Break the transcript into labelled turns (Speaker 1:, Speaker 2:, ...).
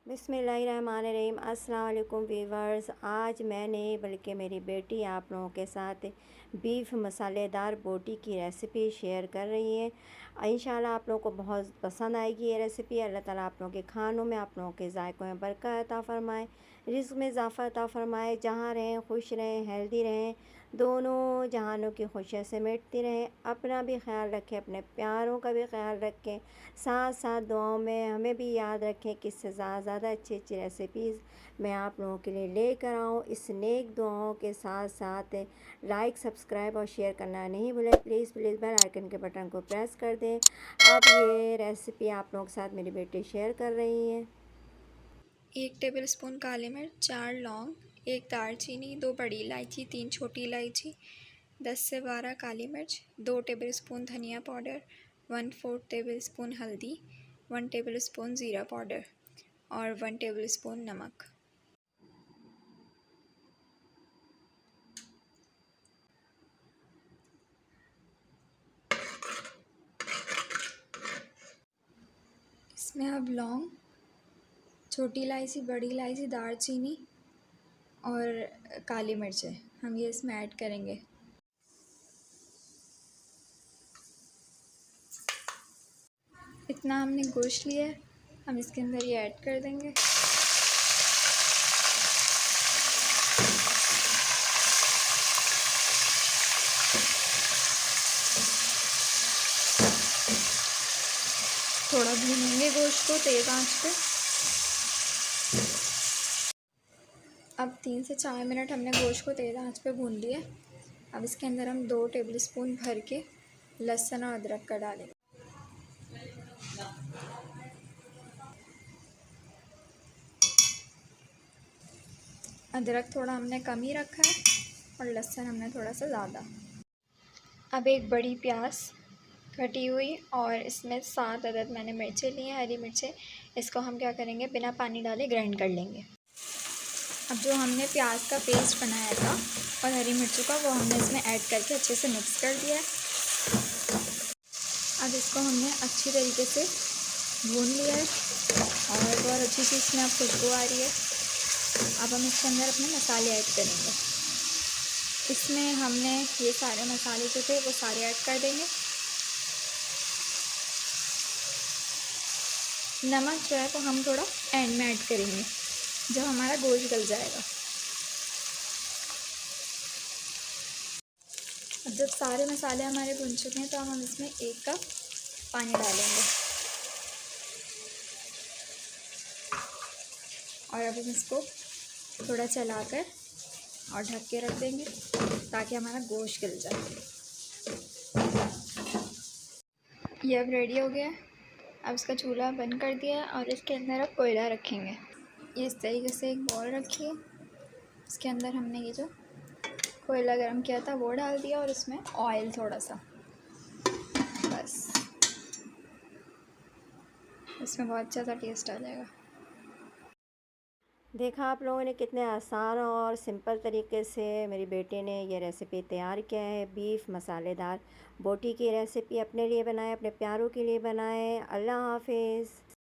Speaker 1: बिस्मिल्लाहिर्रहमानिर्रहीम। अस्सलाम वालेकुम व्यूवर्स। आज मैंने बल्कि मेरी बेटी आप लोगों के साथ बीफ मसालेदार बोटी की रेसिपी शेयर कर रही है। इंशाल्लाह आप लोगों को बहुत पसंद आएगी ये रेसिपी। अल्लाह ताला आप लोगों के खानों में, आप लोगों के जायकों में बरकत अता फ़रमाए, रिज़्क़ में इज़ाफ़ा अता फ़रमाए, जहाँ रहें खुश रहें, हेल्दी रहें, दोनों जहानों की खुशियाँ समेटती रहें। अपना भी ख्याल रखें, अपने प्यारों का भी ख्याल रखें, साथ साथ दुआओं में हमें भी याद रखें कि इससे ज़्यादा अच्छी अच्छी रेसिपीज़ मैं आप लोगों के लिए लेकर आऊँ। इस नेक दुआओं के साथ साथ लाइक, सब्सक्राइब और शेयर करना नहीं भूलें। प्लीज़ प्लीज़ बेल आइकन के बटन को प्रेस कर दें। अब ये रेसिपी आप लोगों के साथ मेरी बेटी शेयर कर रही है।
Speaker 2: 1 टेबलस्पून काली मिर्च, 4 लौंग, 1 दालचीनी, 2 बड़ी इलायची, 3 छोटी इलायची, 10 से 12 काली मिर्च, 2 टेबलस्पून धनिया पाउडर, 1/4 टेबलस्पून हल्दी, 1 टेबलस्पून ज़ीरा पाउडर और 1 टेबलस्पून नमक। इसमें अब लौंग, छोटी इलायची, बड़ी इलायची, दालचीनी और काली मिर्च है, हम ये इसमें ऐड करेंगे। इतना हमने गोश्त लिया है, हम इसके अंदर ये ऐड कर देंगे। थोड़ा भूनेंगे गोश्त को तेज़ आंच पे। अब 3 से 4 मिनट हमने गोश्त को तेज़ आंच पे भून लिया। अब इसके अंदर हम 2 टेबलस्पून भर के लहसुन और अदरक का डालेंगे। अदरक थोड़ा हमने कम ही रखा है और लहसुन हमने थोड़ा सा ज़्यादा। अब एक बड़ी प्याज कटी हुई और इसमें 7 अदद मैंने मिर्चें ली हैं, हरी मिर्चें। इसको हम क्या करेंगे, बिना पानी डाले ग्राइंड कर लेंगे। अब जो हमने प्याज का पेस्ट बनाया था और हरी मिर्चों का, वो हमने इसमें ऐड करके अच्छे से मिक्स कर दिया है। अब इसको हमने अच्छी तरीके से भून लिया है और बहुत अच्छी सी इसमें अब खुशबू आ रही है। अब हम इसके अंदर अपने मसाले ऐड करेंगे। इसमें हमने ये सारे मसाले जो थे वो सारे ऐड कर देंगे। नमक जो है वो हम थोड़ा एंड में ऐड करेंगे, जब हमारा गोश्त गल जाएगा। अब जब सारे मसाले हमारे भुन चुके हैं तो हम इसमें 1 कप पानी डालेंगे और अब हम इसको थोड़ा चलाकर और ढक के रख देंगे ताकि हमारा गोश्त गल जाए। ये अब रेडी हो गया है। अब इसका चूल्हा बंद कर दिया है और इसके अंदर अब कोयला रखेंगे। ये इस तरीके से एक बॉल रखिए, इसके अंदर हमने ये जो कोयला गरम किया था वो डाल दिया और इसमें ऑयल थोड़ा सा, बस इसमें बहुत अच्छा सा टेस्ट आ जाएगा।
Speaker 1: देखा आप लोगों ने कितने आसान और सिंपल तरीके से मेरी बेटी ने ये रेसिपी तैयार किया है। बीफ मसालेदार बोटी की रेसिपी अपने लिए बनाए, अपने प्यारों के लिए बनाए। अल्लाह हाफिज़।